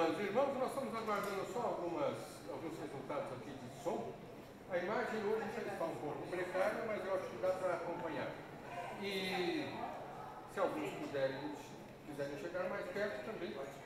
irmãs e irmãos, nós estamos aguardando só alguns resultados aqui de som. A imagem hoje está um pouco precária, mas eu acho que dá para acompanhar. E se alguns quiserem chegar mais perto também, eu acho que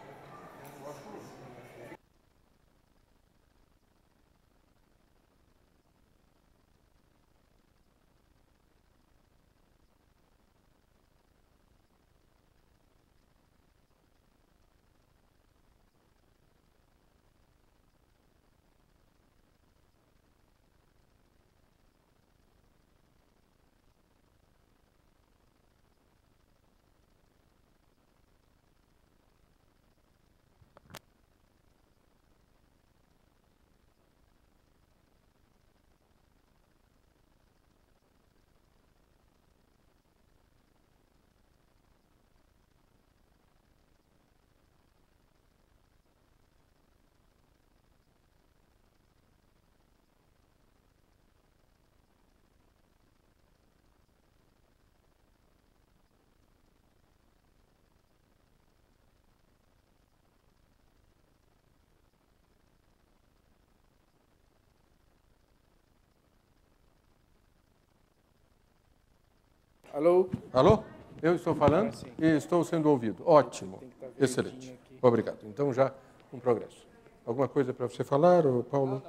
Alô? Alô? Eu estou falando e estou sendo ouvido. Ótimo. Excelente. Obrigado. Então já um progresso. Alguma coisa para você falar, Paulo?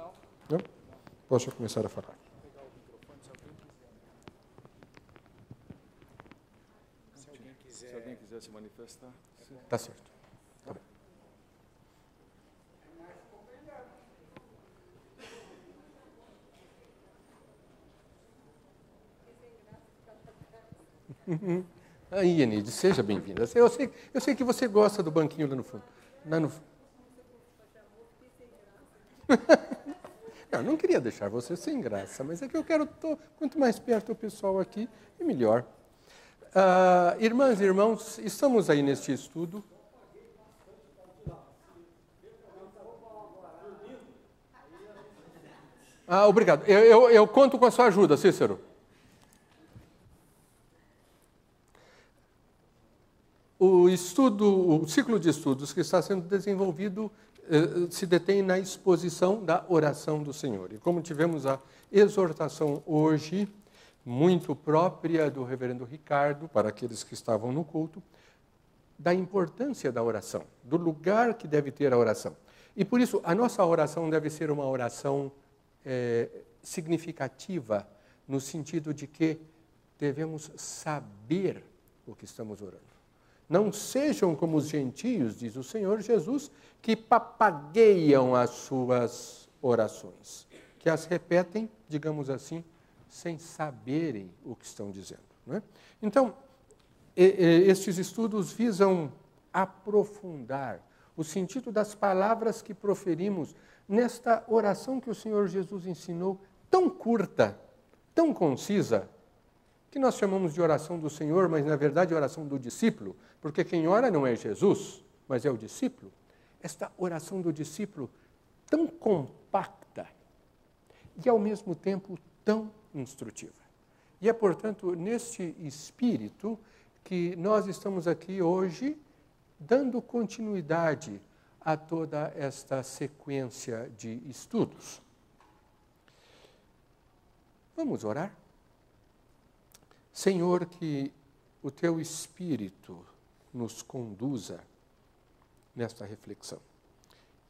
Não? Posso começar a falar. Se alguém quiser se manifestar. Tá certo. Tá bem. Aí, Enide, seja bem-vinda. Eu sei que você gosta do banquinho lá no fundo. Não queria deixar você sem graça, mas é que eu quero, quanto mais perto o pessoal aqui, melhor. Irmãs e irmãos, estamos aí neste estudo. Obrigado. Eu conto com a sua ajuda, Cícero. O ciclo de estudos que está sendo desenvolvido se detém na exposição da oração do Senhor. E como tivemos a exortação hoje, muito própria do reverendo Ricardo, para aqueles que estavam no culto, da importância da oração, do lugar que deve ter a oração. E por isso, a nossa oração deve ser uma oração significativa, no sentido de que devemos saber o que estamos orando. Não sejam como os gentios, diz o Senhor Jesus, que papagueiam as suas orações, que as repetem, digamos assim, sem saberem o que estão dizendo. Não é? Então, estes estudos visam aprofundar o sentido das palavras que proferimos nesta oração que o Senhor Jesus ensinou, tão curta, tão concisa, que nós chamamos de oração do Senhor, mas na verdade é oração do discípulo, porque quem ora não é Jesus, mas é o discípulo. Esta oração do discípulo tão compacta e ao mesmo tempo tão instrutiva. E é, portanto, neste espírito que nós estamos aqui hoje dando continuidade a toda esta sequência de estudos. Vamos orar? Senhor, que o Teu Espírito nos conduza nesta reflexão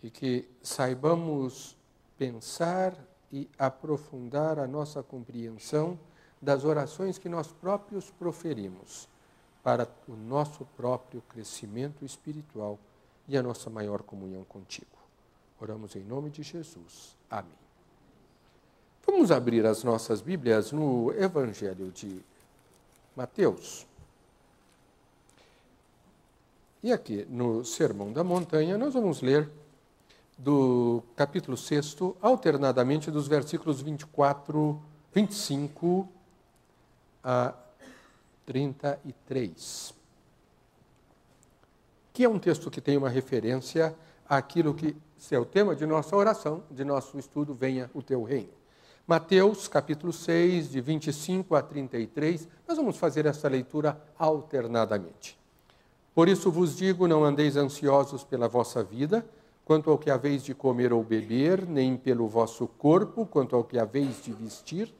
e que saibamos pensar e aprofundar a nossa compreensão das orações que nós próprios proferimos para o nosso próprio crescimento espiritual e a nossa maior comunhão contigo. Oramos em nome de Jesus. Amém. Vamos abrir as nossas Bíblias no Evangelho de Mateus. E aqui no Sermão da Montanha nós vamos ler do capítulo 6, alternadamente dos versículos 25 a 33. Que é um texto que tem uma referência àquilo que é o tema de nossa oração, de nosso estudo, venha o teu reino. Mateus, capítulo 6, de 25 a 33, nós vamos fazer essa leitura alternadamente. Por isso vos digo, não andeis ansiosos pela vossa vida, quanto ao que haveis de comer ou beber, nem pelo vosso corpo, quanto ao que haveis de vestir.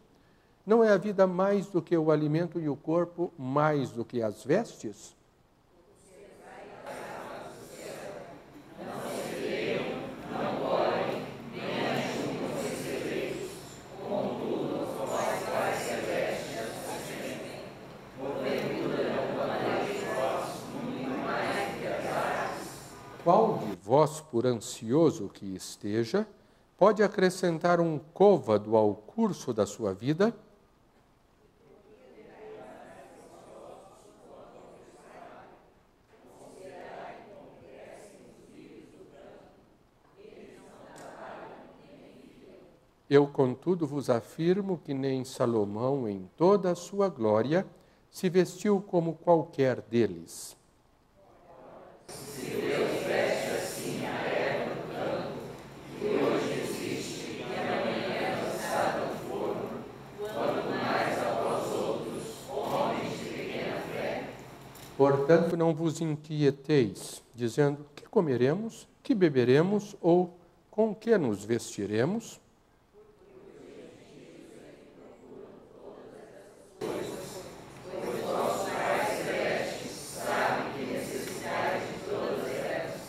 Não é a vida mais do que o alimento e o corpo mais do que as vestes? Qual de vós, por ansioso que esteja, pode acrescentar um côvado ao curso da sua vida? Eu, contudo, vos afirmo que nem Salomão, em toda a sua glória, se vestiu como qualquer deles. Portanto, não vos inquieteis, dizendo, que comeremos, que beberemos, ou com que nos vestiremos?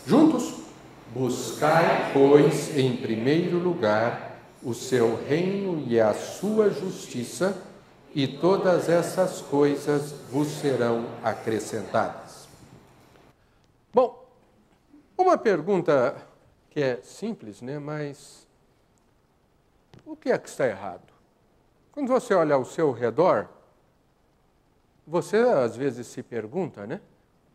Juntos, buscai, pois, em primeiro lugar, o seu reino e a sua justiça, e todas essas coisas vos serão acrescentadas. Bom, uma pergunta que é simples, né? Mas o que é que está errado? Quando você olha ao seu redor, você às vezes se pergunta, né?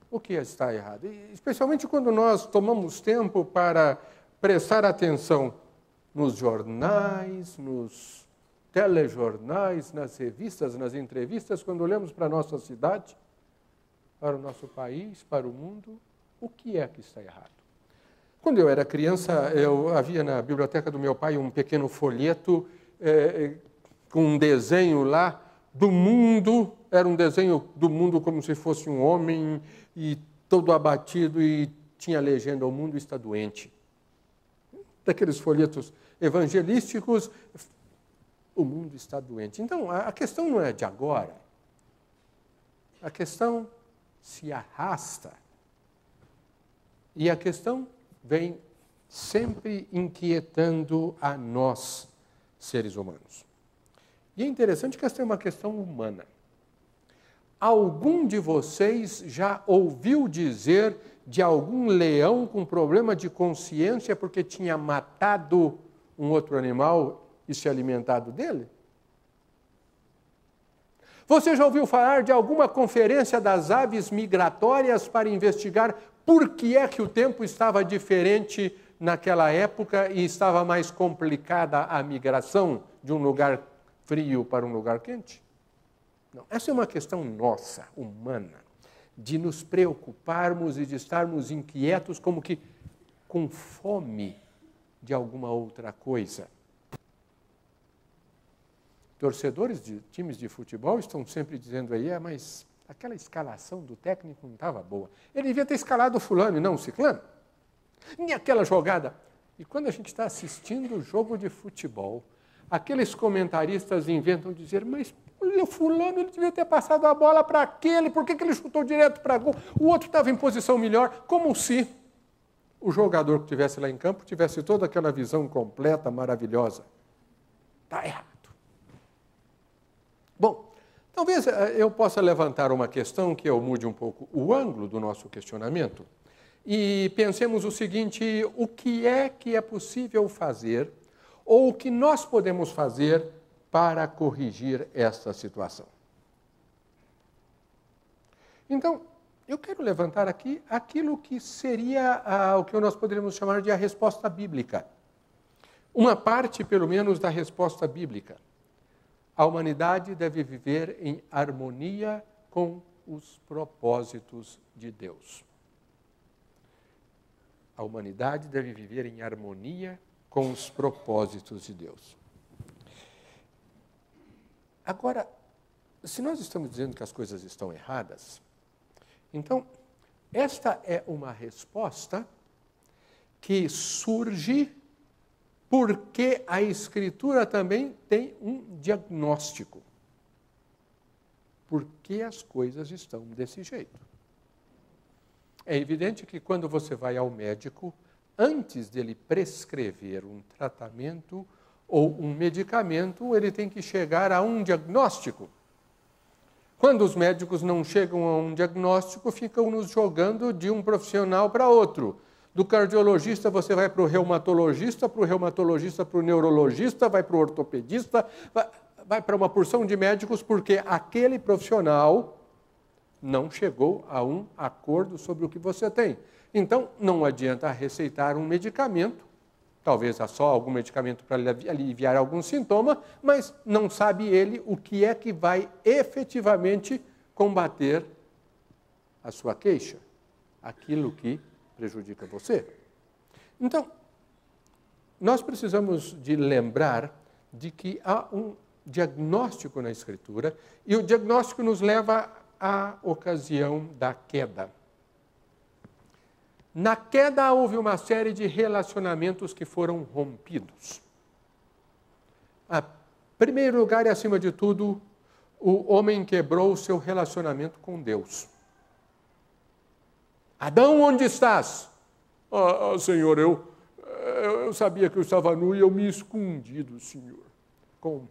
O que está errado? E, especialmente quando nós tomamos tempo para prestar atenção nos jornais, nos telejornais, nas revistas, nas entrevistas, quando olhamos para a nossa cidade, para o nosso país, para o mundo, o que é que está errado? Quando eu era criança, eu havia na biblioteca do meu pai um pequeno folheto com um desenho lá do mundo, era um desenho do mundo como se fosse um homem e todo abatido e tinha a legenda, o mundo está doente. Daqueles folhetos evangelísticos, o mundo está doente. Então, a questão não é de agora. A questão se arrasta. E a questão vem sempre inquietando a nós, seres humanos. E é interessante que esta é uma questão humana. Algum de vocês já ouviu dizer de algum leão com problema de consciência porque tinha matado um outro animal e se alimentado dele? Você já ouviu falar de alguma conferência das aves migratórias para investigar por que é que o tempo estava diferente naquela época e estava mais complicada a migração de um lugar frio para um lugar quente? Não, essa é uma questão nossa, humana, de nos preocuparmos e de estarmos inquietos como que com fome de alguma outra coisa. Torcedores de times de futebol estão sempre dizendo aí, mas aquela escalação do técnico não estava boa. Ele devia ter escalado o fulano e não o ciclano. E aquela jogada. E quando a gente está assistindo o jogo de futebol, aqueles comentaristas inventam dizer, mas o fulano ele devia ter passado a bola para aquele, por que ele chutou direto para gol? O outro estava em posição melhor, como se o jogador que estivesse lá em campo tivesse toda aquela visão completa, maravilhosa. Está errado. Bom, talvez eu possa levantar uma questão que eu mude um pouco o ângulo do nosso questionamento e pensemos o seguinte, o que é possível fazer ou o que nós podemos fazer para corrigir esta situação? Então, eu quero levantar aqui aquilo que seria o que nós poderíamos chamar de a resposta bíblica. Uma parte, pelo menos, da resposta bíblica. A humanidade deve viver em harmonia com os propósitos de Deus. A humanidade deve viver em harmonia com os propósitos de Deus. Agora, se nós estamos dizendo que as coisas estão erradas, então, esta é uma resposta que surge porque a Escritura também tem um diagnóstico. Por que as coisas estão desse jeito? É evidente que quando você vai ao médico, antes dele prescrever um tratamento ou um medicamento, ele tem que chegar a um diagnóstico. Quando os médicos não chegam a um diagnóstico, ficam nos jogando de um profissional para outro. Do cardiologista você vai para o reumatologista para o neurologista, vai para o ortopedista, vai para uma porção de médicos, porque aquele profissional não chegou a um acordo sobre o que você tem. Então, não adianta receitar um medicamento, talvez só algum medicamento para aliviar algum sintoma, mas não sabe ele o que é que vai efetivamente combater a sua queixa, aquilo que prejudica você. Então, nós precisamos de lembrar de que há um diagnóstico na Escritura, e o diagnóstico nos leva à ocasião da queda. Na queda houve uma série de relacionamentos que foram rompidos. Em primeiro lugar e acima de tudo, o homem quebrou o seu relacionamento com Deus. Adão, onde estás? Senhor, eu sabia que eu estava nu e eu me escondi do Senhor. Com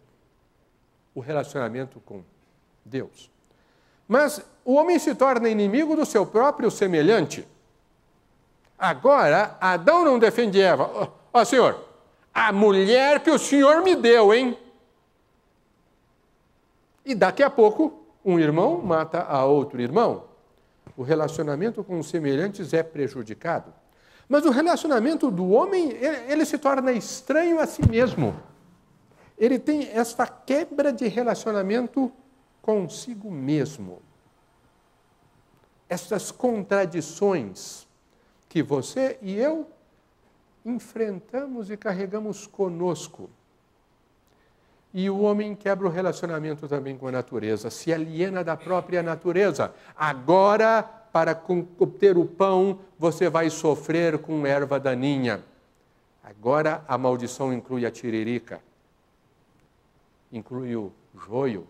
o relacionamento com Deus. Mas o homem se torna inimigo do seu próprio semelhante. Agora, Adão não defende Eva. Senhor, a mulher que o Senhor me deu, hein? E daqui a pouco, um irmão mata a outro irmão. O relacionamento com os semelhantes é prejudicado. Mas o relacionamento do homem, ele se torna estranho a si mesmo. Ele tem esta quebra de relacionamento consigo mesmo. Essas contradições que você e eu enfrentamos e carregamos conosco. E o homem quebra o relacionamento também com a natureza, se aliena da própria natureza. Agora, para obter o pão, você vai sofrer com erva daninha. Agora, a maldição inclui a tiririca, inclui o joio.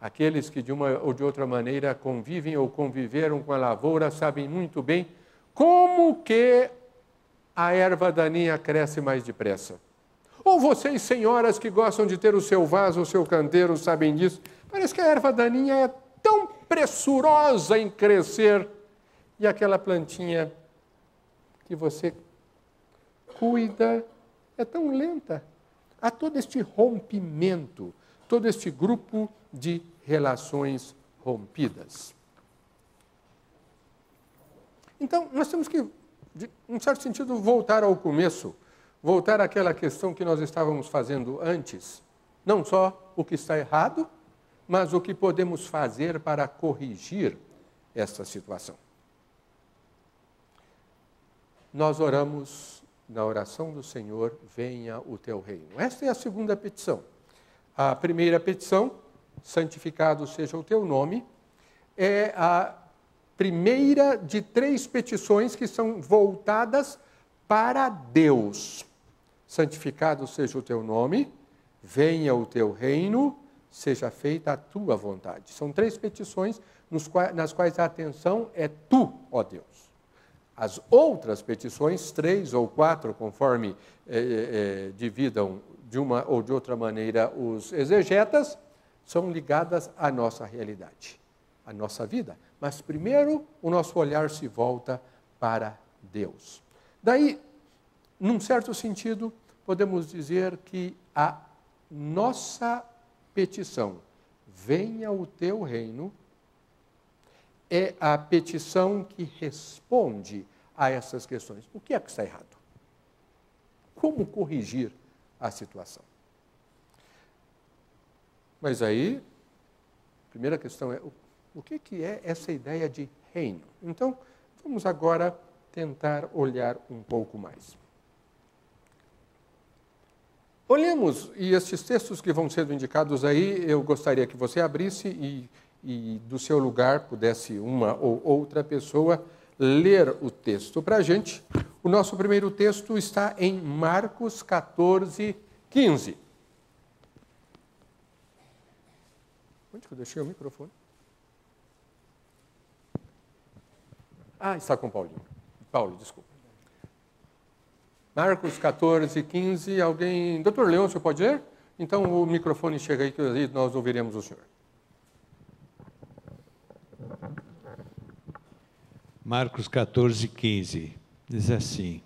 Aqueles que de uma ou de outra maneira convivem ou conviveram com a lavoura sabem muito bem como que a erva daninha cresce mais depressa. Ou vocês, senhoras que gostam de ter o seu vaso, o seu canteiro, sabem disso. Parece que a erva daninha é tão pressurosa em crescer e aquela plantinha que você cuida é tão lenta. Há todo este rompimento, todo este grupo de relações rompidas. Então, nós temos que, em certo sentido, voltar ao começo, voltar àquela questão que nós estávamos fazendo antes. Não só o que está errado, mas o que podemos fazer para corrigir essa situação. Nós oramos na oração do Senhor, venha o teu reino. Esta é a segunda petição. A primeira petição, santificado seja o teu nome, é a primeira de 3 petições que são voltadas para Deus. Santificado seja o teu nome, venha o teu reino, seja feita a tua vontade. São 3 petições nas quais a atenção é tu, ó Deus. As outras petições, 3 ou 4, conforme dividam de uma ou de outra maneira os exegetas, são ligadas à nossa realidade, à nossa vida. Mas primeiro o nosso olhar se volta para Deus. Daí, num certo sentido, podemos dizer que a nossa petição, venha o teu reino, é a petição que responde a essas questões. O que é que está errado? Como corrigir a situação? Mas aí, a primeira questão é, o que é essa ideia de reino? Então, vamos agora tentar olhar um pouco mais. Olhemos, e esses textos que vão sendo indicados aí, eu gostaria que você abrisse e do seu lugar pudesse uma ou outra pessoa ler o texto para a gente. O nosso primeiro texto está em Marcos 14, 15. Onde que eu deixei o microfone? Ah, está com Paulinho. Paulo, desculpa. Marcos 14, 15. Alguém... Doutor Leôncio, pode ler? Então o microfone chega aí que nós ouviremos o senhor. Marcos 14, 15. Diz assim: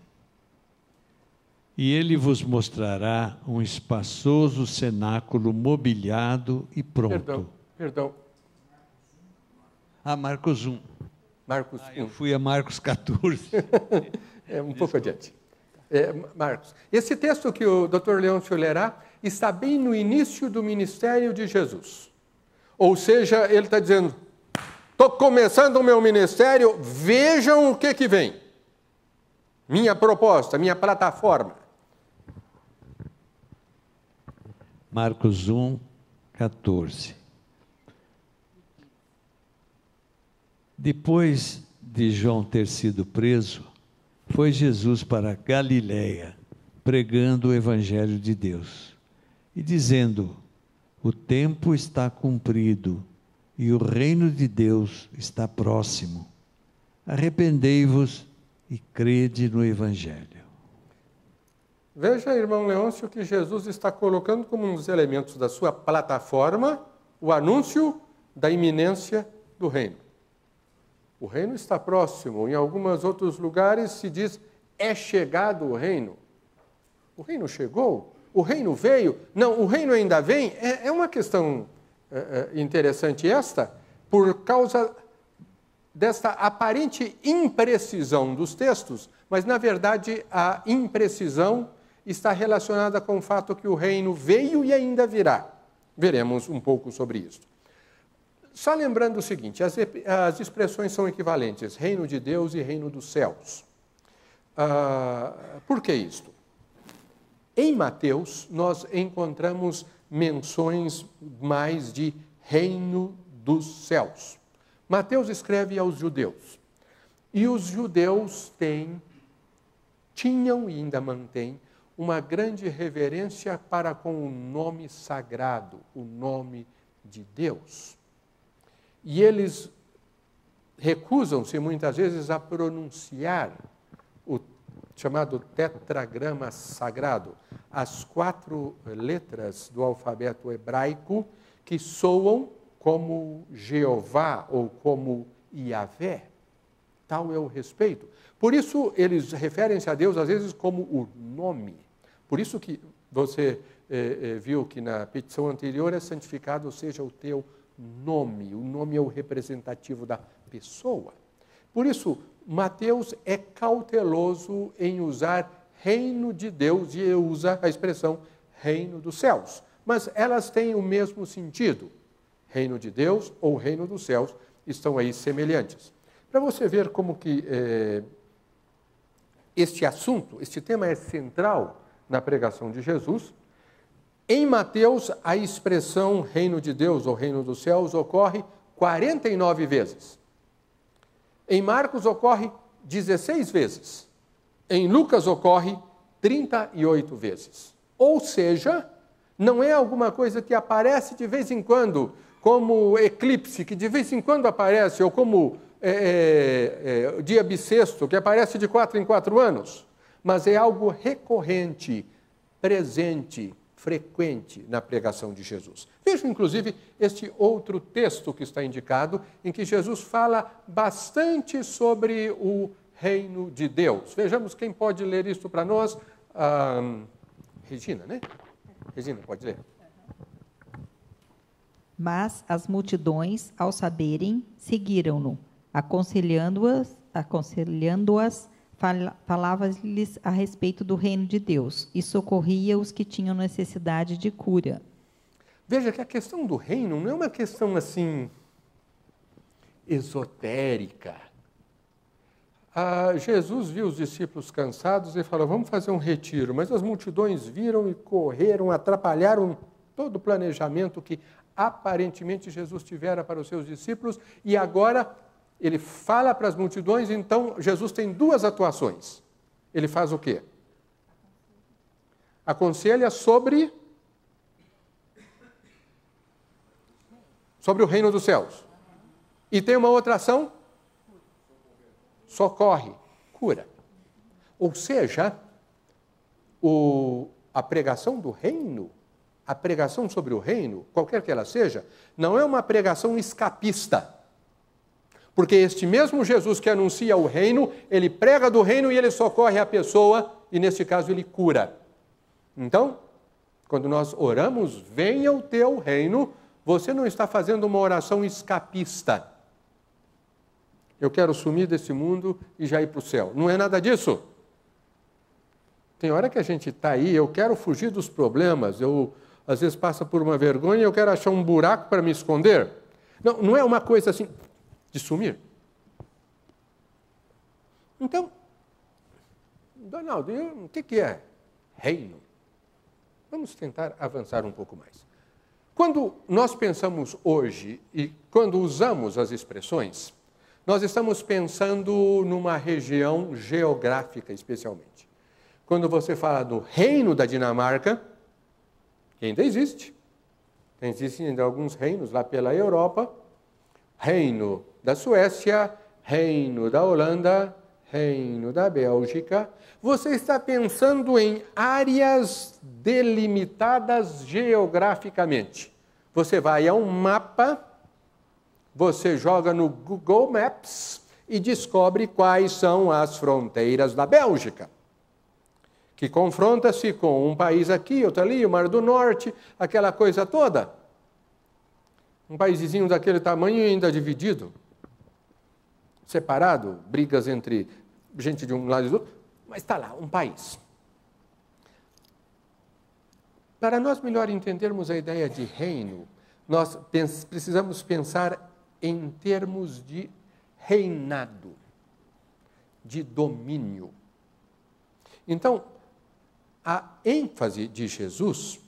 E ele vos mostrará um espaçoso cenáculo mobiliado e pronto. Perdão. Marcos 1. Marcos 1. Eu fui a Marcos 14. É um pouco adiante. Marcos. Esse texto que o Dr. Leôncio lerá está bem no início do ministério de Jesus. Ou seja, ele está dizendo, estou começando o meu ministério, vejam o que vem. Minha proposta, minha plataforma. Marcos 1, 14. Depois de João ter sido preso, foi Jesus para Galiléia, pregando o Evangelho de Deus, e dizendo, o tempo está cumprido, e o reino de Deus está próximo. Arrependei-vos e crede no Evangelho. Veja, irmão Leôncio, que Jesus está colocando como um dos elementos da sua plataforma o anúncio da iminência do reino. O reino está próximo. Em alguns outros lugares se diz, é chegado o reino. O reino chegou? O reino veio? Não, o reino ainda vem? É uma questão interessante esta, por causa desta aparente imprecisão dos textos, mas, na verdade, a imprecisão está relacionada com o fato que o reino veio e ainda virá. Veremos um pouco sobre isso. Só lembrando o seguinte, as expressões são equivalentes, reino de Deus e reino dos céus. Por que isto? Em Mateus, nós encontramos menções mais de reino dos céus. Mateus escreve aos judeus. E os judeus tinham e ainda mantêm uma grande reverência para com o nome sagrado, o nome de Deus. E eles recusam-se muitas vezes a pronunciar o chamado tetragrama sagrado, as 4 letras do alfabeto hebraico que soam como Jeová ou como Iavé. Tal é o respeito. Por isso, eles referem-se a Deus, às vezes, como o nome. Por isso que você viu que na petição anterior é santificado seja o teu nome. O nome é o representativo da pessoa. Por isso, Mateus é cauteloso em usar reino de Deus e usa a expressão reino dos céus. Mas elas têm o mesmo sentido. Reino de Deus ou reino dos céus estão aí semelhantes. Para você ver como que este assunto, este tema é central na pregação de Jesus, em Mateus a expressão reino de Deus ou reino dos céus ocorre 49 vezes. Em Marcos ocorre 16 vezes. Em Lucas ocorre 38 vezes. Ou seja, não é alguma coisa que aparece de vez em quando, como eclipse, que de vez em quando aparece, ou como dia bissexto, que aparece de 4 em 4 anos, mas é algo recorrente, presente, frequente na pregação de Jesus. Veja, inclusive, este outro texto que está indicado, em que Jesus fala bastante sobre o reino de Deus. Vejamos quem pode ler isso para nós. Regina, né? Regina, pode ler. Mas as multidões, ao saberem, seguiram-no, aconselhando-as, falava-lhes a respeito do reino de Deus e socorria os que tinham necessidade de cura. Veja que a questão do reino não é uma questão assim esotérica. Jesus viu os discípulos cansados e falou, vamos fazer um retiro, mas as multidões viram e correram, atrapalharam todo o planejamento que aparentemente Jesus tivera para os seus discípulos e agora ele fala para as multidões, então Jesus tem 2 atuações. Ele faz o quê? Aconselha sobre o reino dos céus. E tem uma outra ação? Socorre, cura. Ou seja, a pregação do reino, a pregação sobre o reino, qualquer que ela seja, não é uma pregação escapista. Porque este mesmo Jesus que anuncia o reino, ele prega do reino e ele socorre a pessoa, e neste caso ele cura. Então, quando nós oramos, venha o teu reino, você não está fazendo uma oração escapista. Eu quero sumir desse mundo e já ir para o céu. Não é nada disso. Tem hora que a gente está aí, eu quero fugir dos problemas, eu às vezes passo por uma vergonha e eu quero achar um buraco para me esconder. Não é uma coisa assim de sumir. Então, Donaldo, o que é reino? Vamos tentar avançar um pouco mais. Quando nós pensamos hoje e quando usamos as expressões, nós estamos pensando numa região geográfica especialmente. Quando você fala do reino da Dinamarca, que ainda existe, existem ainda alguns reinos lá pela Europa, reino da Suécia, reino da Holanda, reino da Bélgica, você está pensando em áreas delimitadas geograficamente. Você vai a um mapa, você joga no Google Maps e descobre quais são as fronteiras da Bélgica, que confronta-se com um país aqui, outro ali, o Mar do Norte, aquela coisa toda. Um paíszinho daquele tamanho ainda dividido, separado, brigas entre gente de um lado e do outro, mas está lá, um país. Para nós melhor entendermos a ideia de reino, nós precisamos pensar em termos de reinado, de domínio. Então, a ênfase de Jesus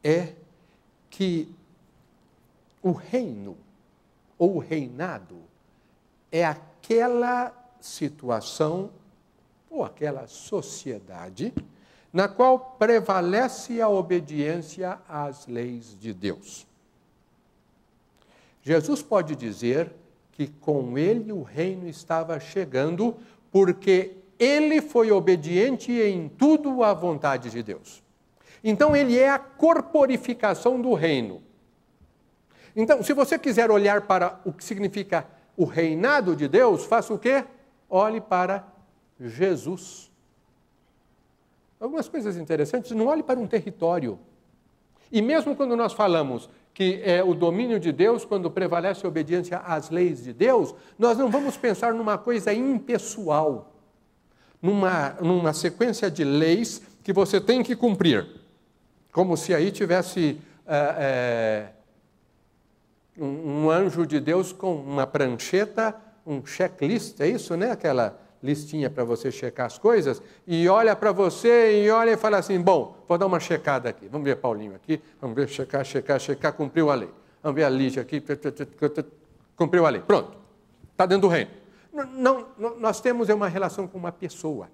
é que o reino ou reinado é aquela situação ou aquela sociedade na qual prevalece a obediência às leis de Deus. Jesus pode dizer que com ele o reino estava chegando porque ele foi obediente em tudo à vontade de Deus. Então ele é a corporificação do reino. Então, se você quiser olhar para o que significa o reinado de Deus, faça o quê? Olhe para Jesus. Algumas coisas interessantes, não olhe para um território. E mesmo quando nós falamos que é o domínio de Deus, quando prevalece a obediência às leis de Deus, nós não vamos pensar numa coisa impessoal, numa sequência de leis que você tem que cumprir. Como se aí tivesse um anjo de Deus com uma prancheta, um checklist, é isso, né? Aquela listinha para você checar as coisas, e olha para você e olha e fala assim, bom, vou dar uma checada aqui. Vamos ver Paulinho aqui, vamos ver, checar, cumpriu a lei. Vamos ver a Lígia aqui, cumpriu a lei. Pronto, está dentro do reino. Não, nós temos uma relação com uma pessoa.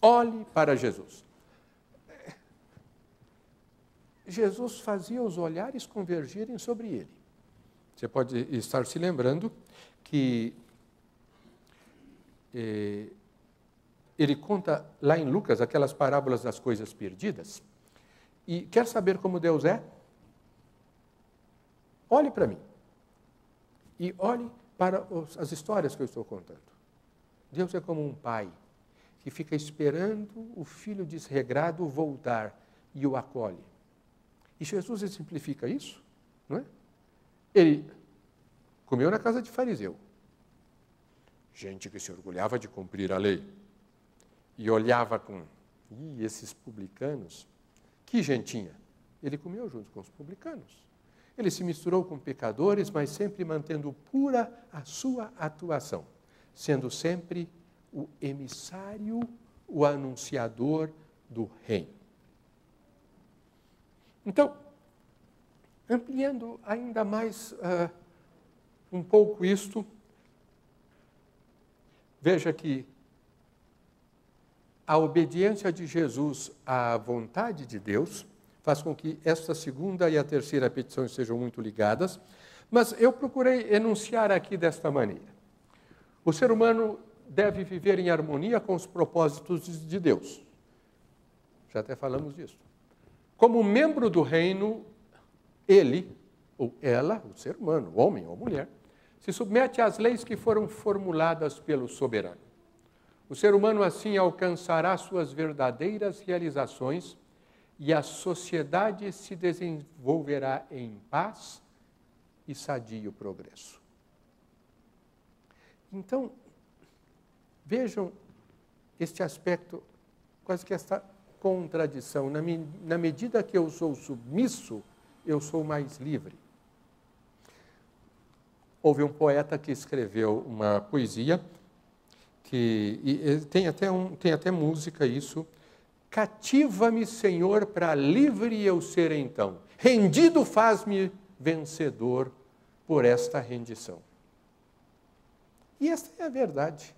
Olhe para Jesus. Jesus fazia os olhares convergirem sobre ele. Você pode estar se lembrando que ele conta lá em Lucas aquelas parábolas das coisas perdidas. E quer saber como Deus é? Olhe para mim. E olhe para as histórias que eu estou contando. Deus é como um pai que fica esperando o filho desregrado voltar e o acolhe. E Jesus exemplifica isso, não é? Ele comeu na casa de fariseu. Gente que se orgulhava de cumprir a lei. E olhava com, esses publicanos, que gentinha. Ele comeu junto com os publicanos. Ele se misturou com pecadores, mas sempre mantendo pura a sua atuação, sendo sempre o emissário, o anunciador do reino. Então, ampliando ainda mais um pouco isto, veja que a obediência de Jesus à vontade de Deus faz com que esta segunda e a terceira petição sejam muito ligadas, mas eu procurei enunciar aqui desta maneira. O ser humano deve viver em harmonia com os propósitos de Deus. Já até falamos disso. Como membro do reino, ele ou ela, o ser humano, o homem ou mulher, se submete às leis que foram formuladas pelo soberano. O ser humano assim alcançará suas verdadeiras realizações e a sociedade se desenvolverá em paz e sadio progresso. Então, vejam este aspecto, quase que esta contradição. Na medida que eu sou submisso, eu sou mais livre. Houve um poeta que escreveu uma poesia, tem até música isso. Cativa-me, Senhor, para livre eu ser então. Rendido faz-me vencedor por esta rendição. E esta é a verdade.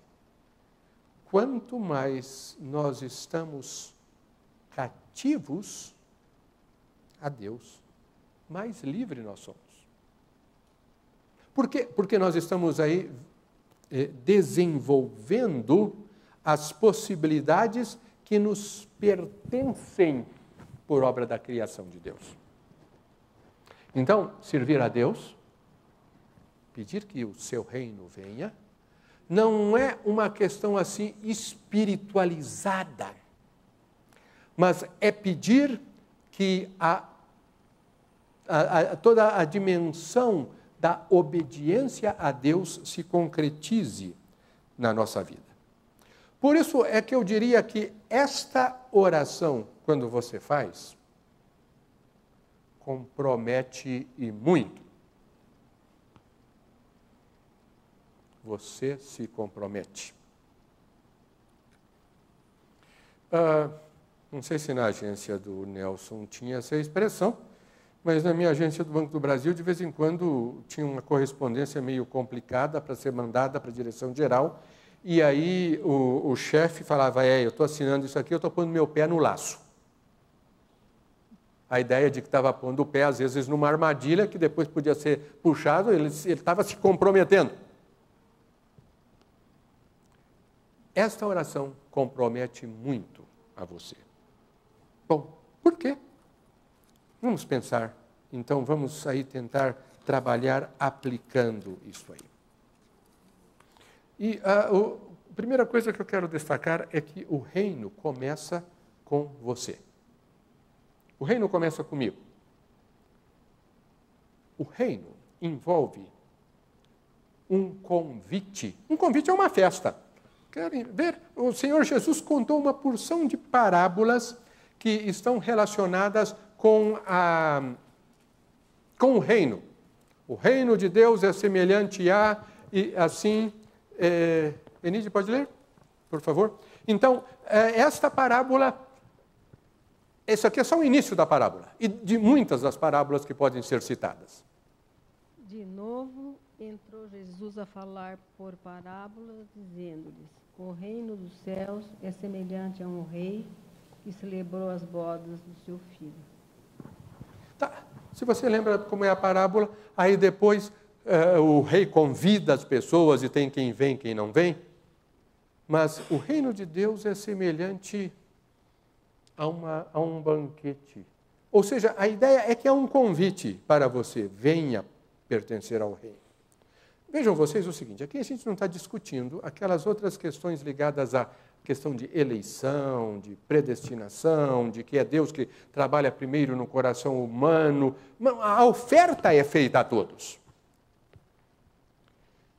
Quanto mais nós estamos cativos a Deus, mais livre nós somos. Por quê? Porque nós estamos aí desenvolvendo as possibilidades que nos pertencem por obra da criação de Deus. Então, servir a Deus, pedir que o seu reino venha, não é uma questão assim espiritualizada, mas é pedir que toda a dimensão da obediência a Deus se concretize na nossa vida. Por isso é que eu diria que esta oração, quando você faz, compromete e muito. Você se compromete. Não sei se na agência do Nelson tinha essa expressão, mas na minha agência do Banco do Brasil, de vez em quando, tinha uma correspondência meio complicada para ser mandada para a direção geral, e aí o chefe falava, eu estou assinando isso aqui, eu estou pondo meu pé no laço. A ideia de que estava pondo o pé, às vezes, numa armadilha, que depois podia ser puxado, ele estava se comprometendo. Esta oração compromete muito a você. Bom, por quê? Vamos pensar, então vamos aí tentar trabalhar aplicando isso aí. E a primeira coisa que eu quero destacar é que o reino começa com você. O reino começa comigo. O reino envolve um convite. Um convite é uma festa. Querem ver? O Senhor Jesus contou uma porção de parábolas que estão relacionadas com o reino. O reino de Deus é semelhante a, e assim... Enide, pode ler, por favor? Então, esta parábola, esse aqui é só o início da parábola, e de muitas das parábolas que podem ser citadas. De novo, entrou Jesus a falar por parábolas, dizendo-lhes, o reino dos céus é semelhante a um rei que celebrou as bodas do seu filho. Tá. Se você lembra como é a parábola, aí depois o rei convida as pessoas e tem quem vem, quem não vem. Mas o reino de Deus é semelhante a um banquete. Ou seja, a ideia é que é um convite para você, venha pertencer ao reino. Vejam vocês o seguinte, aqui a gente não está discutindo aquelas outras questões ligadas à questão de eleição, de predestinação, de que é Deus que trabalha primeiro no coração humano. A oferta é feita a todos.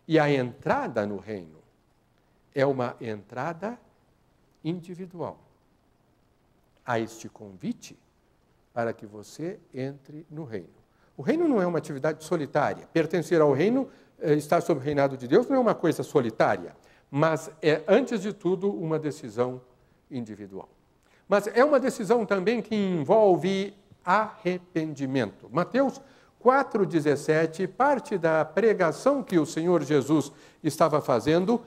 E a entrada no reino é uma entrada individual. Há este convite para que você entre no reino. O reino não é uma atividade solitária. Pertencer ao reino, estar sob o reinado de Deus, não é uma coisa solitária, mas é, antes de tudo, uma decisão individual. Mas é uma decisão também que envolve arrependimento. Mateus 4,17, parte da pregação que o Senhor Jesus estava fazendo,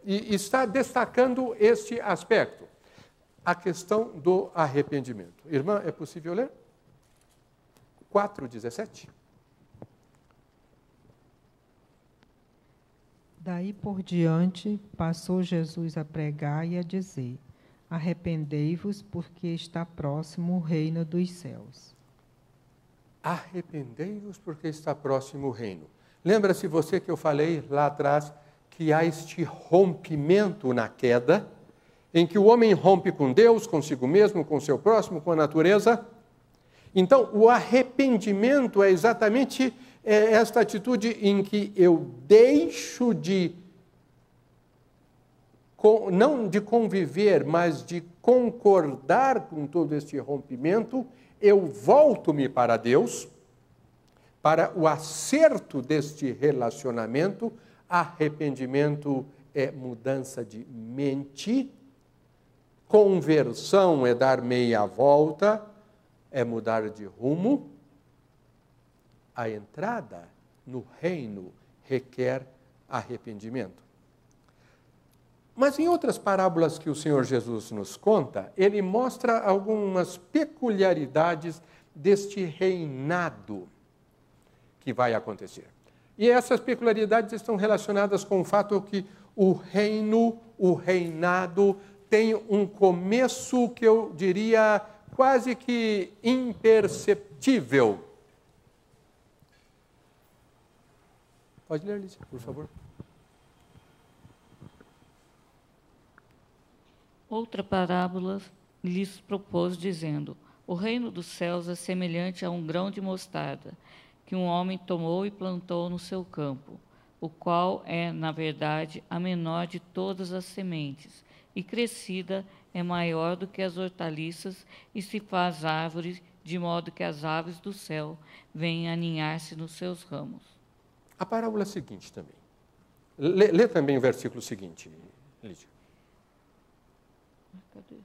e está destacando este aspecto, a questão do arrependimento. Irmã, é possível ler? 4:17. Daí por diante, passou Jesus a pregar e a dizer: arrependei-vos, porque está próximo o reino dos céus. Arrependei-vos, porque está próximo o reino. Lembra-se você que eu falei lá atrás que há este rompimento na queda, em que o homem rompe com Deus, consigo mesmo, com o seu próximo, com a natureza? Então, o arrependimento é exatamente esta atitude em que eu deixo não de conviver, mas de concordar com todo este rompimento, eu volto-me para Deus, para o acerto deste relacionamento. Arrependimento é mudança de mente, conversão é dar meia volta, é mudar de rumo. A entrada no reino requer arrependimento. Mas em outras parábolas que o Senhor Jesus nos conta, ele mostra algumas peculiaridades deste reinado que vai acontecer. E essas peculiaridades estão relacionadas com o fato que o reinado, tem um começo que eu diria quase que imperceptível. Pode ler, Lícia, por favor. Outra parábola lhes propôs, dizendo: o reino dos céus é semelhante a um grão de mostarda, que um homem tomou e plantou no seu campo, o qual é, na verdade, a menor de todas as sementes, e crescida é maior do que as hortaliças, e se faz árvore, de modo que as aves do céu vêm aninhar-se nos seus ramos. A parábola seguinte também. Lê também o versículo seguinte, Lídia. Cadê?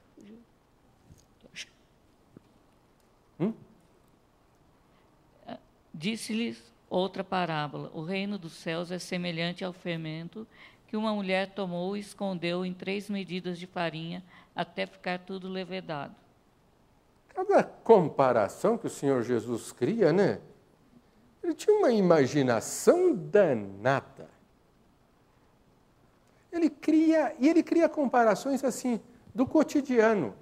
Disse-lhes outra parábola: o reino dos céus é semelhante ao fermento que uma mulher tomou e escondeu em 3 medidas de farinha até ficar tudo levedado. Cada comparação que o Senhor Jesus cria, né? Ele tinha uma imaginação danada. Ele cria comparações assim, do cotidiano.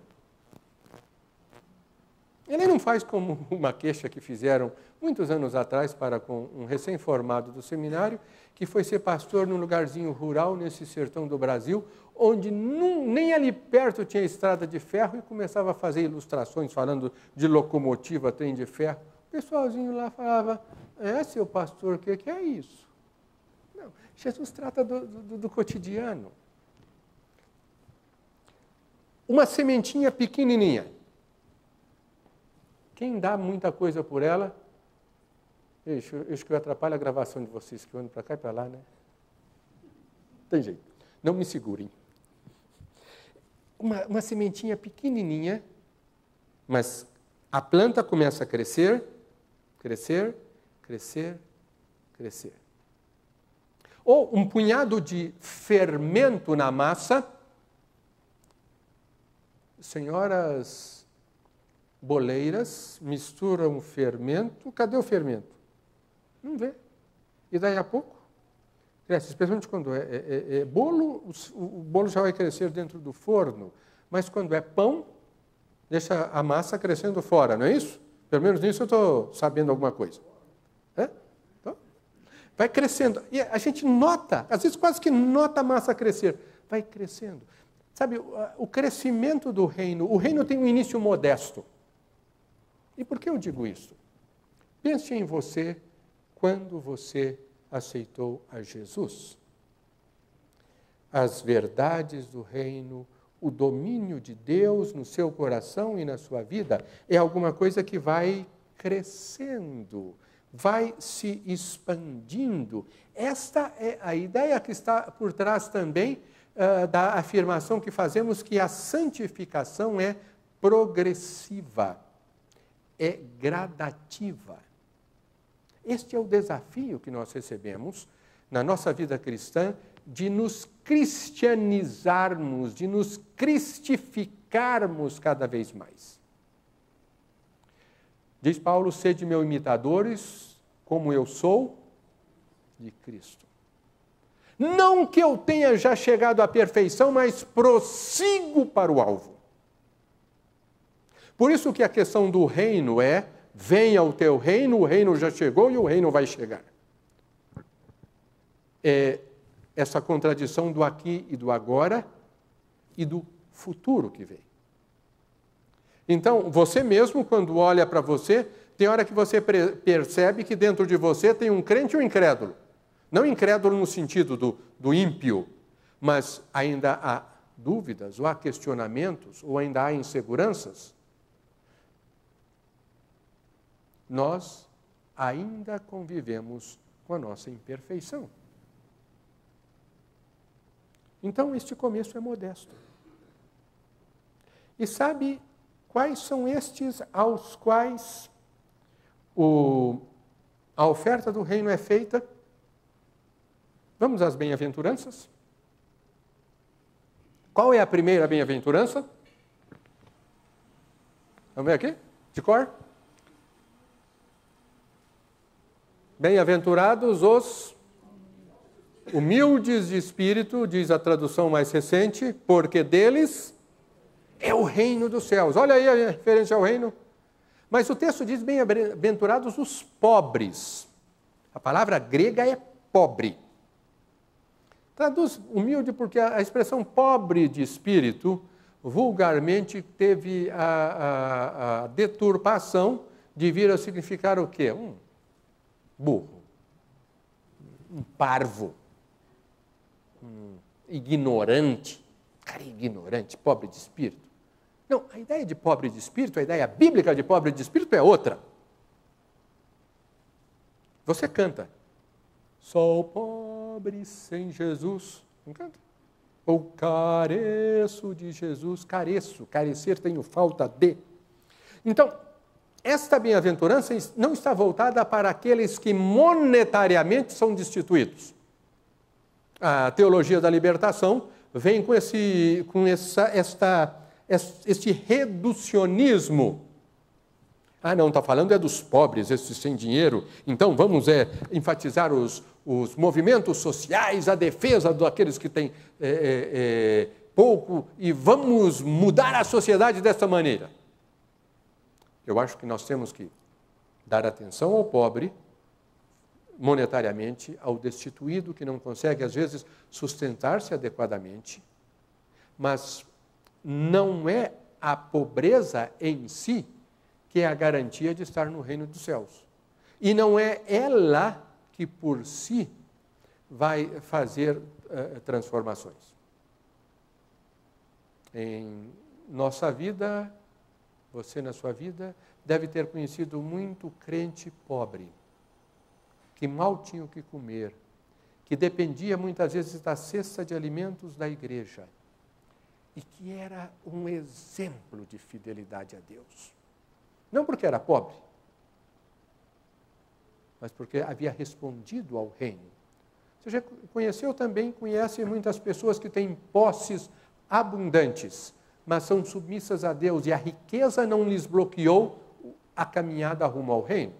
Ele não faz como uma queixa que fizeram muitos anos atrás para com um recém-formado do seminário, que foi ser pastor num lugarzinho rural, nesse sertão do Brasil, onde nem ali perto tinha estrada de ferro, e começava a fazer ilustrações falando de locomotiva, trem de ferro. O pessoalzinho lá falava: seu pastor, o que é isso? Não, Jesus trata do cotidiano. Uma sementinha pequenininha. Quem dá muita coisa por ela? Isso que eu atrapalho a gravação de vocês, que eu ando para cá e para lá, né? Tem jeito. Não me segurem. Uma sementinha pequenininha, mas a planta começa a crescer, crescer, crescer, crescer. Ou um punhado de fermento na massa. Senhoras boleiras misturam fermento. Cadê o fermento? Não vê. E daí a pouco cresce. Especialmente quando é bolo, o bolo já vai crescer dentro do forno. Mas quando é pão, deixa a massa crescendo fora, não é isso? Pelo menos nisso eu estou sabendo alguma coisa. Então, vai crescendo. E a gente nota, às vezes quase que nota a massa crescer. Vai crescendo. Sabe, o crescimento do reino, o reino tem um início modesto. E por que eu digo isso? Pense em você quando você aceitou a Jesus. As verdades do reino, o domínio de Deus no seu coração e na sua vida é alguma coisa que vai crescendo, vai se expandindo. Esta é a ideia que está por trás também da afirmação que fazemos que a santificação é progressiva, é gradativa. Este é o desafio que nós recebemos na nossa vida cristã de nos cristianizarmos, de nos cristificarmos cada vez mais. Diz Paulo, sede meus imitadores, como eu sou de Cristo. Não que eu tenha já chegado à perfeição, mas prossigo para o alvo. Por isso que a questão do reino é, venha o teu reino, o reino já chegou e o reino vai chegar. É essa contradição do aqui e do agora e do futuro que vem. Então, você mesmo, quando olha para você, tem hora que você percebe que dentro de você tem um crente ou um incrédulo. Não incrédulo no sentido do ímpio, mas ainda há dúvidas, ou há questionamentos, ou ainda há inseguranças. Nós ainda convivemos com a nossa imperfeição. Então, este começo é modesto. E sabe quais são estes aos quais a oferta do reino é feita? Vamos às bem-aventuranças? Qual é a primeira bem-aventurança? Vamos ver aqui? De cor? Bem-aventurados os humildes de espírito, diz a tradução mais recente, porque deles é o reino dos céus. Olha aí a referência ao reino. Mas o texto diz bem-aventurados os pobres. A palavra grega é pobre. Traduz humilde porque a expressão pobre de espírito vulgarmente teve a deturpação de vir a significar o quê? Um burro, um parvo, um ignorante. Cara, ignorante, pobre de espírito. Não, a ideia de pobre de espírito, a ideia bíblica de pobre de espírito é outra. Você canta, sou pobre sem Jesus, não canta? Ou careço de Jesus, carecer, tenho falta de. Então, esta bem-aventurança não está voltada para aqueles que monetariamente são destituídos. A teologia da libertação vem com este reducionismo. Ah, não, está falando é dos pobres, esses sem dinheiro. Então vamos enfatizar os movimentos sociais, a defesa daqueles que têm pouco e vamos mudar a sociedade dessa maneira. Eu acho que nós temos que dar atenção ao pobre, monetariamente, ao destituído que não consegue, às vezes, sustentar-se adequadamente, mas não é a pobreza em si que é a garantia de estar no reino dos céus. E não é ela que, por si, vai fazer transformações. Em nossa vida, você na sua vida, deve ter conhecido muito crente pobre, que mal tinha o que comer, que dependia muitas vezes da cesta de alimentos da igreja e que era um exemplo de fidelidade a Deus. Não porque era pobre, mas porque havia respondido ao reino. Você já conheceu também, conhece muitas pessoas que têm posses abundantes, mas são submissas a Deus e a riqueza não lhes bloqueou a caminhada rumo ao reino.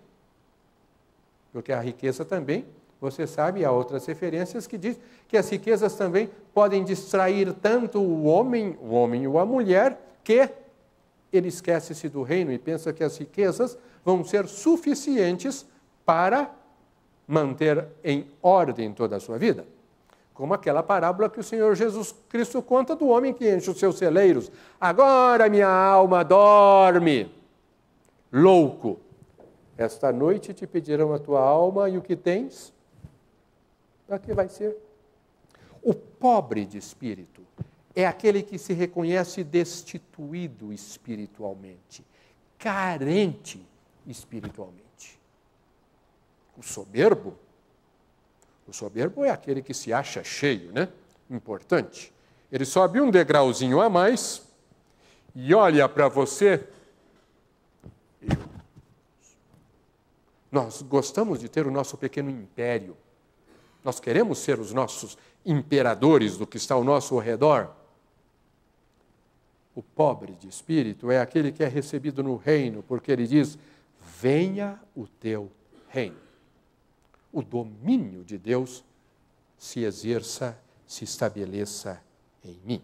Porque a riqueza também, você sabe, há outras referências que diz que as riquezas também podem distrair tanto o homem ou a mulher, que ele esquece-se do reino e pensa que as riquezas vão ser suficientes para manter em ordem toda a sua vida. Como aquela parábola que o Senhor Jesus Cristo conta do homem que enche os seus celeiros. Agora minha alma dorme, louco. Esta noite te pedirão a tua alma e o que tens? O que vai ser? O pobre de espírito é aquele que se reconhece destituído espiritualmente, carente espiritualmente. O soberbo é aquele que se acha cheio, né? Importante. Ele sobe um degrauzinho a mais e olha para você. Nós gostamos de ter o nosso pequeno império. Nós queremos ser os nossos imperadores do que está ao nosso redor. O pobre de espírito é aquele que é recebido no reino, porque ele diz: venha o teu reino. O domínio de Deus se exerça, se estabeleça em mim.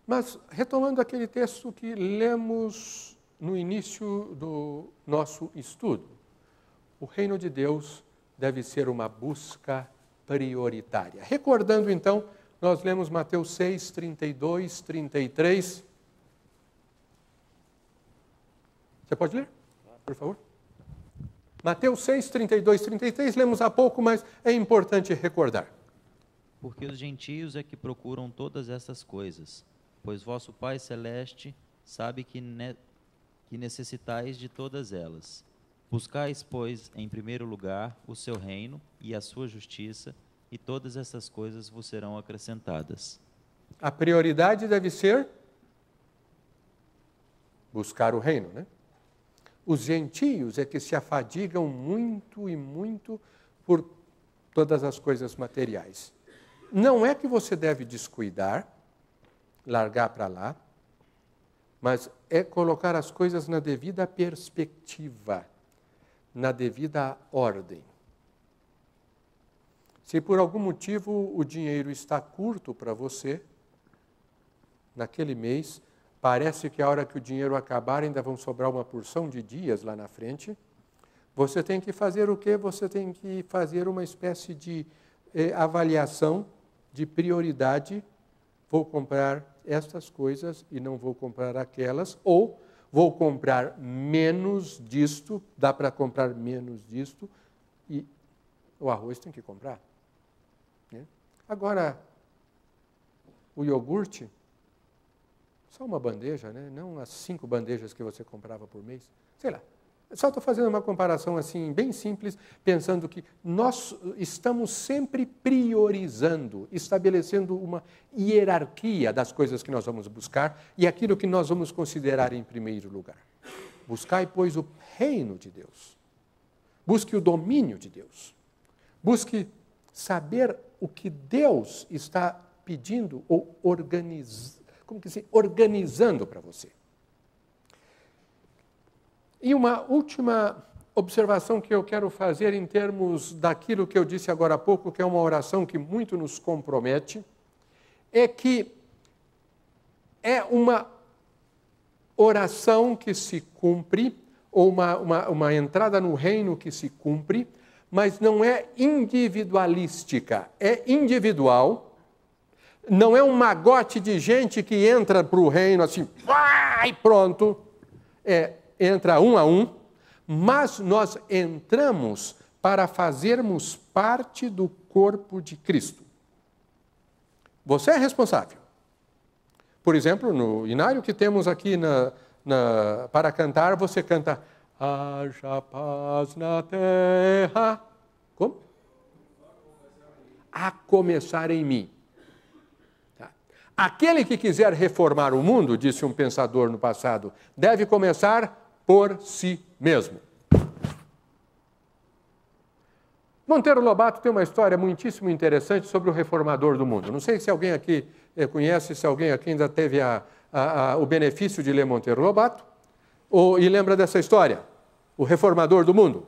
Mas, retomando aquele texto que lemos no início do nosso estudo, o reino de Deus deve ser uma busca prioritária. Recordando, então, nós lemos Mateus 6, 32, 33. Você pode ler, por favor? Mateus 6, 32, 33, lemos há pouco, mas é importante recordar. Porque os gentios é que procuram todas essas coisas, pois vosso Pai Celeste sabe que necessitais de todas elas. Buscais, pois, em primeiro lugar o seu reino e a sua justiça, e todas essas coisas vos serão acrescentadas. A prioridade deve ser buscar o reino, né? Os gentios é que se afadigam muito e muito por todas as coisas materiais. Não é que você deve descuidar, largar para lá, mas é colocar as coisas na devida perspectiva, na devida ordem. Se por algum motivo o dinheiro está curto para você, naquele mês, parece que a hora que o dinheiro acabar ainda vão sobrar uma porção de dias lá na frente, você tem que fazer o quê? Você tem que fazer uma espécie de avaliação de prioridade. Vou comprar estas coisas e não vou comprar aquelas, ou vou comprar menos disto, dá para comprar menos disto, e o arroz tem que comprar. Né? Agora, o iogurte, só uma bandeja, né? Não as 5 bandejas que você comprava por mês. Sei lá. Só estou fazendo uma comparação assim, bem simples, pensando que nós estamos sempre priorizando, estabelecendo uma hierarquia das coisas que nós vamos buscar e aquilo que nós vamos considerar em primeiro lugar. Buscai, pois, o reino de Deus. Busque o domínio de Deus. Busque saber o que Deus está pedindo ou organizando para você. E uma última observação que eu quero fazer em termos daquilo que eu disse agora há pouco, que é uma oração que muito nos compromete, é que é uma oração que se cumpre, ou uma entrada no reino que se cumpre, mas não é individualística, é individual. Não é um magote de gente que entra para o reino assim, vai, pronto, entra um a um, mas nós entramos para fazermos parte do corpo de Cristo. Você é responsável. Por exemplo, no inário que temos aqui para cantar, você canta haja paz na terra. Como? A começar em mim. Aquele que quiser reformar o mundo, disse um pensador no passado, deve começar por si mesmo. Monteiro Lobato tem uma história muitíssimo interessante sobre o reformador do mundo. Não sei se alguém aqui conhece, se alguém aqui ainda teve o benefício de ler Monteiro Lobato, e lembra dessa história, o reformador do mundo.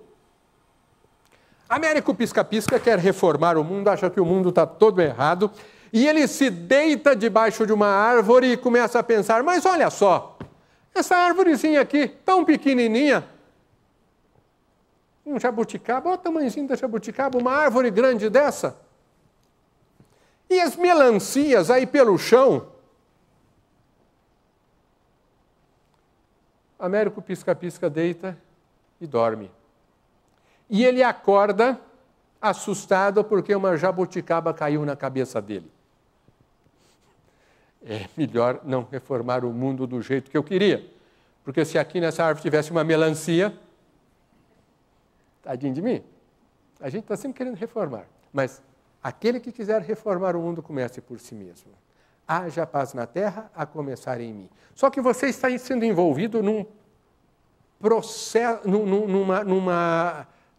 Américo Pisca-Pisca quer reformar o mundo, acha que o mundo está todo errado, e ele se deita debaixo de uma árvore e começa a pensar, mas olha só, essa árvorezinha aqui, tão pequenininha, um jabuticaba, olha o tamanhozinho da jabuticaba, uma árvore grande dessa. E as melancias aí pelo chão. Américo Pisca-Pisca deita e dorme. E ele acorda assustado porque uma jabuticaba caiu na cabeça dele. É melhor não reformar o mundo do jeito que eu queria. Porque se aqui nessa árvore tivesse uma melancia, tadinho de mim, a gente está sempre querendo reformar. Mas aquele que quiser reformar o mundo, comece por si mesmo. Haja paz na terra, a começar em mim. Só que você está sendo envolvido num processo,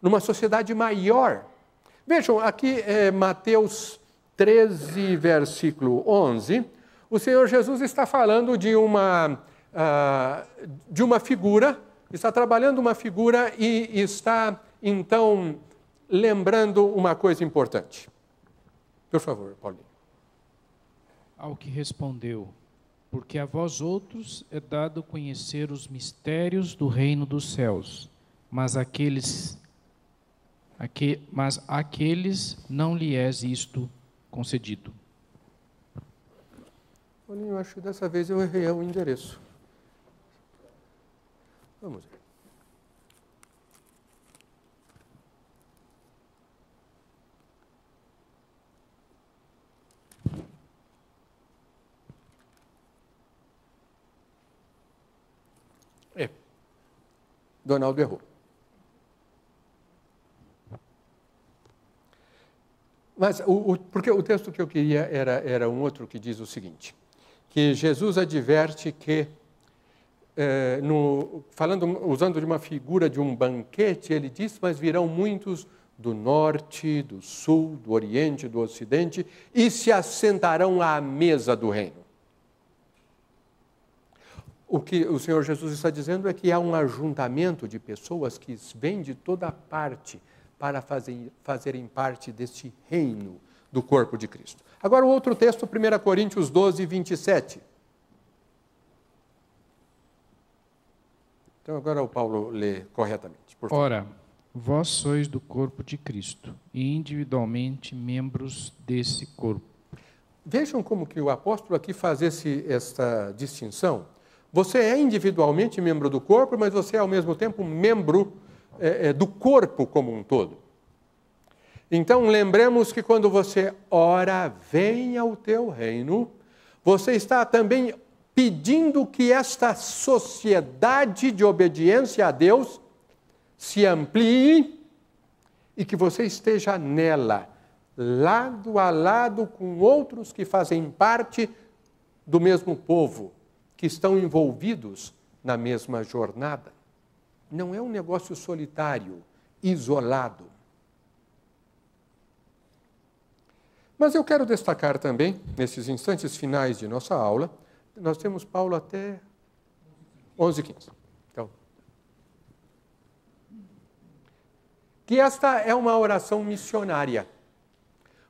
numa sociedade maior. Vejam, aqui Mateus 13, versículo 11, o Senhor Jesus está falando de uma figura, está trabalhando uma figura e está, então, lembrando uma coisa importante. Por favor, Paulinho. Ao que respondeu: porque a vós outros é dado conhecer os mistérios do reino dos céus, mas àqueles não lhe é isto concedido. Paulinho, acho que dessa vez eu errei o endereço. Vamos ver. Donaldo errou. Mas porque o texto que eu queria era um outro que diz o seguinte, que Jesus adverte que, usando de uma figura de um banquete, ele diz, mas virão muitos do norte, do sul, do oriente, do ocidente, e se assentarão à mesa do reino. O que o Senhor Jesus está dizendo é que há um ajuntamento de pessoas que vêm de toda parte para fazerem parte deste reino do corpo de Cristo. Agora o outro texto, 1 Coríntios 12, 27. Então agora o Paulo lê corretamente, por favor. Ora, vós sois do corpo de Cristo e individualmente membros desse corpo. Vejam como que o apóstolo aqui faz esta distinção. Você é individualmente membro do corpo, mas você é ao mesmo tempo membro do corpo como um todo. Então, lembremos que quando você ora, venha o teu reino, você está também pedindo que esta sociedade de obediência a Deus se amplie e que você esteja nela, lado a lado com outros que fazem parte do mesmo povo, que estão envolvidos na mesma jornada. Não é um negócio solitário, isolado. Mas eu quero destacar também, nesses instantes finais de nossa aula, nós temos Paulo até 11h15. Então, que esta é uma oração missionária.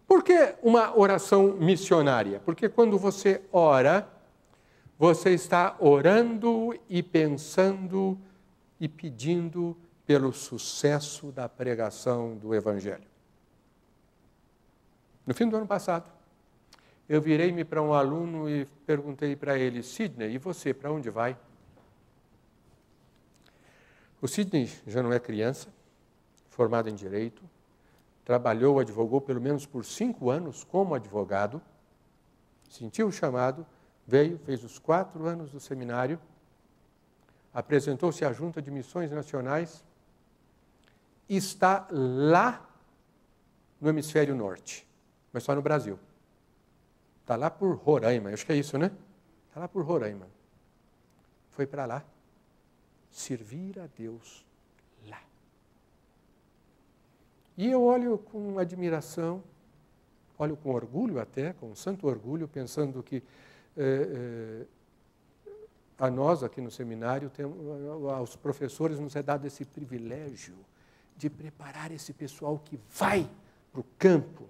Por que uma oração missionária? Porque quando você ora, você está orando e pensando e pedindo pelo sucesso da pregação do Evangelho. No fim do ano passado, eu virei-me para um aluno e perguntei para ele, Sidney, e você, para onde vai? O Sidney já não é criança, formado em Direito, advogou pelo menos por 5 anos como advogado, sentiu o chamado, veio, fez os 4 anos do seminário, apresentou-se à Junta de Missões Nacionais e está lá no Hemisfério Norte, mas só no Brasil. Está lá por Roraima, acho que é isso, né? Está lá por Roraima. Foi para lá servir a Deus lá. E eu olho com admiração, olho com orgulho até, com santo orgulho, pensando que a nós aqui no seminário, aos professores nos é dado esse privilégio de preparar esse pessoal que vai para o campo.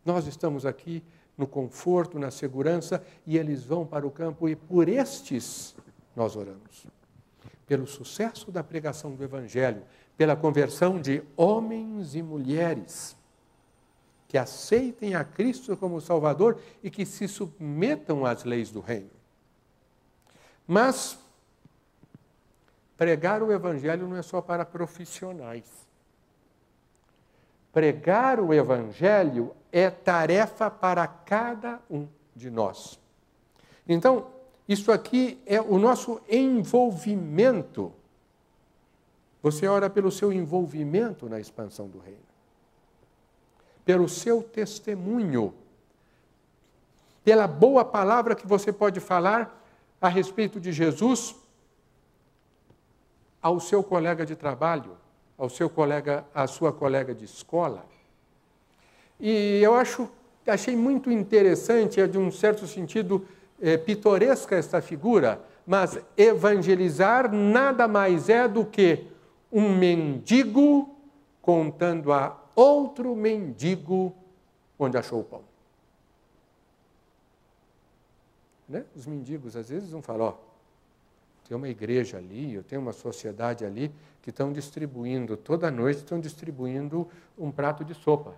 Nós estamos aqui no conforto, na segurança, e eles vão para o campo, e por estes nós oramos. Pelo sucesso da pregação do Evangelho, pela conversão de homens e mulheres que aceitem a Cristo como Salvador e que se submetam às leis do reino. Mas pregar o Evangelho não é só para profissionais. Pregar o Evangelho é tarefa para cada um de nós. Então, isso aqui é o nosso envolvimento. Você ora pelo seu envolvimento na expansão do reino, pelo seu testemunho, pela boa palavra que você pode falar a respeito de Jesus ao seu colega de trabalho, à sua colega de escola. E eu achei muito interessante, de um certo sentido pitoresca esta figura, mas evangelizar nada mais é do que um mendigo contando a outro mendigo onde achou o pão. Né? Os mendigos às vezes vão falar, tem uma igreja ali, eu tenho uma sociedade ali que estão distribuindo, toda noite estão distribuindo um prato de sopa.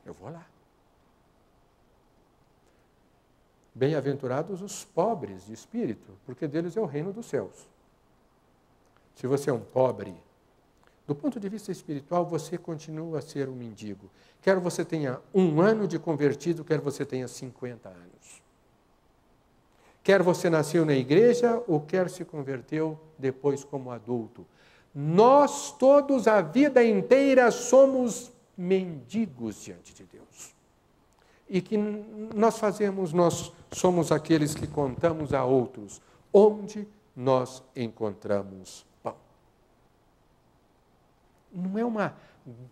Eu vou lá. Bem-aventurados os pobres de espírito, porque deles é o reino dos céus. Se você é um pobre, do ponto de vista espiritual, você continua a ser um mendigo. Quer você tenha 1 ano de convertido, quer você tenha 50 anos. Quer você nasceu na igreja ou quer se converteu depois como adulto. Nós todos, a vida inteira, somos mendigos diante de Deus. E que nós somos aqueles que contamos a outros onde nós encontramos pão. Não é uma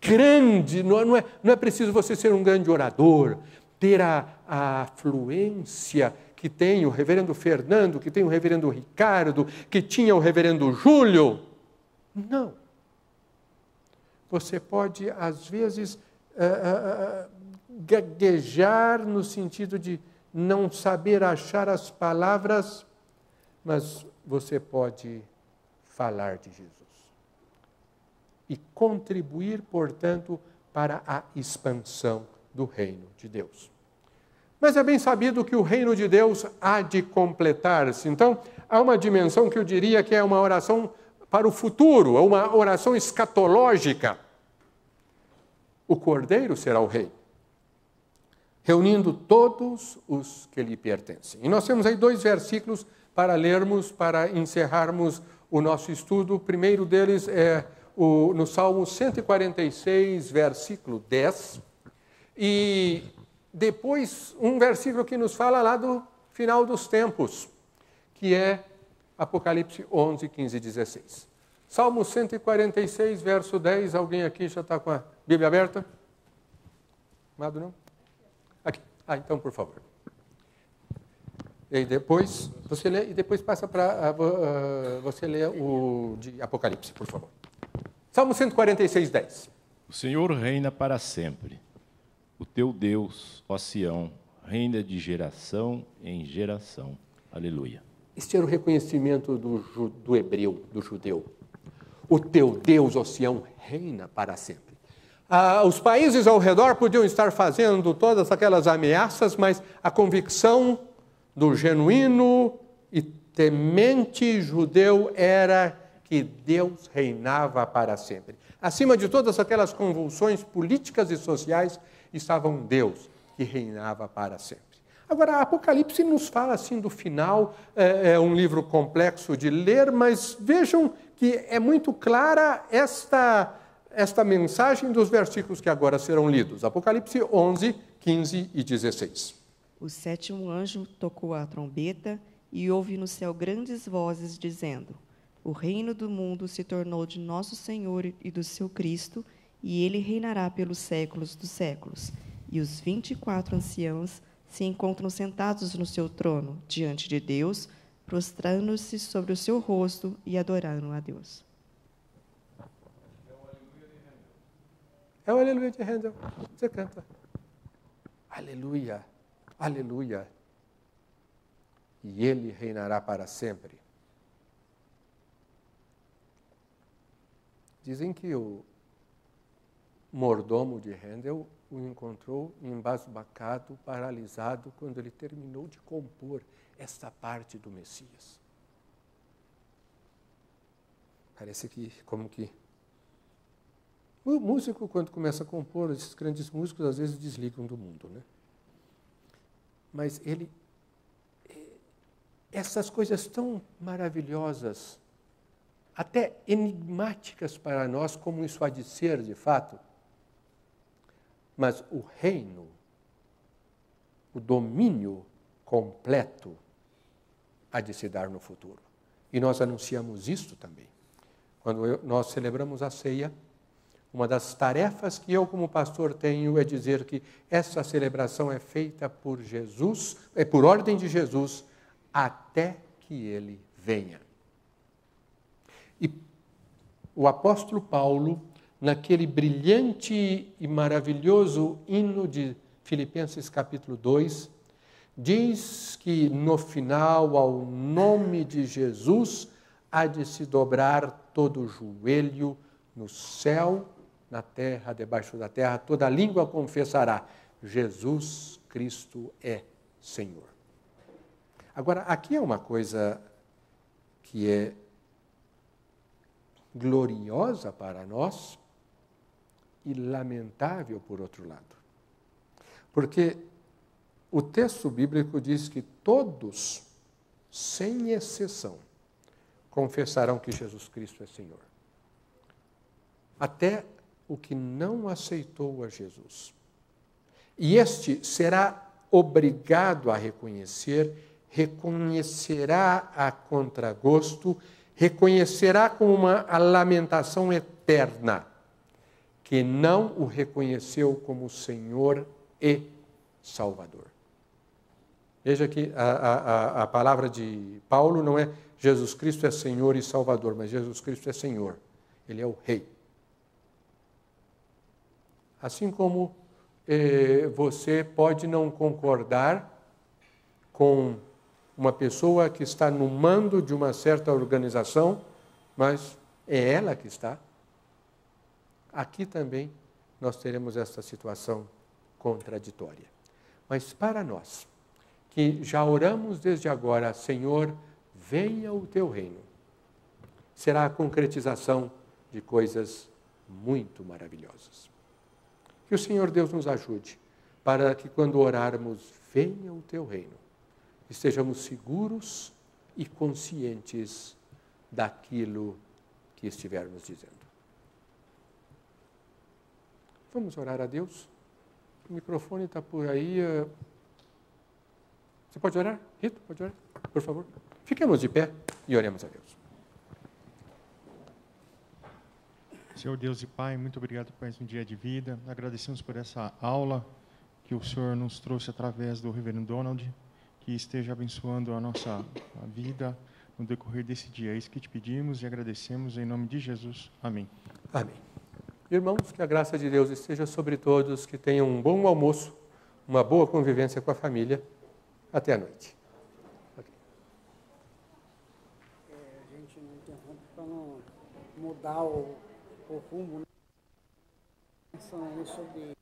grande, não é preciso você ser um grande orador, ter a afluência que tem o reverendo Fernando, que tem o reverendo Ricardo, que tinha o reverendo Júlio. Não. Você pode, às vezes, gaguejar no sentido de não saber achar as palavras, mas você pode falar de Jesus. E contribuir, portanto, para a expansão do reino de Deus. Mas é bem sabido que o reino de Deus há de completar-se. Então, há uma dimensão que eu diria que é uma oração para o futuro, é uma oração escatológica. O Cordeiro será o rei, reunindo todos os que lhe pertencem. E nós temos aí 2 versículos para lermos, para encerrarmos o nosso estudo. O primeiro deles é no Salmo 146, versículo 10. E depois um versículo que nos fala lá do final dos tempos, que é Apocalipse 11, 15 e 16. Salmo 146, verso 10. Alguém aqui já está com a Bíblia aberta? Amado, não? Aqui. Então, por favor. E depois você lê, e depois passa para você ler o de Apocalipse, por favor. Salmo 146, 10. O Senhor reina para sempre. O teu Deus, ó Sião, reina de geração em geração. Aleluia. Este era o reconhecimento do hebreu, do judeu. O teu Deus, ó Sião, reina para sempre. Os países ao redor podiam estar fazendo todas aquelas ameaças, mas a convicção do genuíno e temente judeu era que Deus reinava para sempre. Acima de todas aquelas convulsões políticas e sociais, estava um Deus que reinava para sempre. Agora, Apocalipse nos fala assim do final, é um livro complexo de ler, mas vejam que é muito clara esta mensagem dos versículos que agora serão lidos. Apocalipse 11, 15 e 16. O 7º anjo tocou a trombeta e houve no céu grandes vozes dizendo: o reino do mundo se tornou de nosso Senhor e do seu Cristo, e ele reinará pelos séculos dos séculos. E os 24 anciãos se encontram sentados no seu trono, diante de Deus, prostrando-se sobre o seu rosto e adorando a Deus. É o aleluia de Handel. Você canta. Aleluia, aleluia. E ele reinará para sempre. Dizem que o mordomo de Handel o encontrou embasbacado, paralisado, quando ele terminou de compor esta parte do Messias. Parece que, como que... O músico, quando começa a compor, esses grandes músicos, às vezes desligam do mundo, né? Mas ele... Essas coisas tão maravilhosas, até enigmáticas para nós, como isso há de ser, de fato, mas o reino, o domínio completo há de se dar no futuro. E nós anunciamos isto também. Quando nós celebramos a ceia, uma das tarefas que eu, como pastor, tenho é dizer que essa celebração é feita por Jesus, é por ordem de Jesus, até que ele venha. E o apóstolo Paulo, naquele brilhante e maravilhoso hino de Filipenses capítulo 2, diz que no final, ao nome de Jesus, há de se dobrar todo o joelho no céu, na terra, debaixo da terra, toda língua confessará: Jesus Cristo é Senhor. Agora, aqui é uma coisa que é gloriosa para nós e lamentável por outro lado. Porque o texto bíblico diz que todos, sem exceção, confessarão que Jesus Cristo é Senhor. Até o que não aceitou a Jesus. E este será obrigado a reconhecerá a contragosto, reconhecerá com uma lamentação eterna que não o reconheceu como Senhor e Salvador. Veja que a palavra de Paulo não é Jesus Cristo é Senhor e Salvador, mas Jesus Cristo é Senhor. Ele é o Rei. Assim como você pode não concordar com uma pessoa que está no mando de uma certa organização, mas é ela que está. Aqui também nós teremos esta situação contraditória. Mas para nós, que já oramos desde agora, Senhor, venha o teu reino, será a concretização de coisas muito maravilhosas. Que o Senhor Deus nos ajude, para que quando orarmos, venha o teu reino, estejamos seguros e conscientes daquilo que estivermos dizendo. Vamos orar a Deus? O microfone está por aí. Você pode orar? Rito, pode orar? Por favor. Fiquemos de pé e oremos a Deus. Senhor Deus e Pai, muito obrigado por mais um dia de vida. Agradecemos por essa aula que o Senhor nos trouxe através do Reverendo Donald, que esteja abençoando a nossa vida no decorrer desse dia. É isso que te pedimos e agradecemos em nome de Jesus. Amém. Amém. Irmãos, que a graça de Deus esteja sobre todos, que tenham um bom almoço, uma boa convivência com a família. Até a noite. A gente não interrompe para não mudar o rumo, né? Pensando aí sobre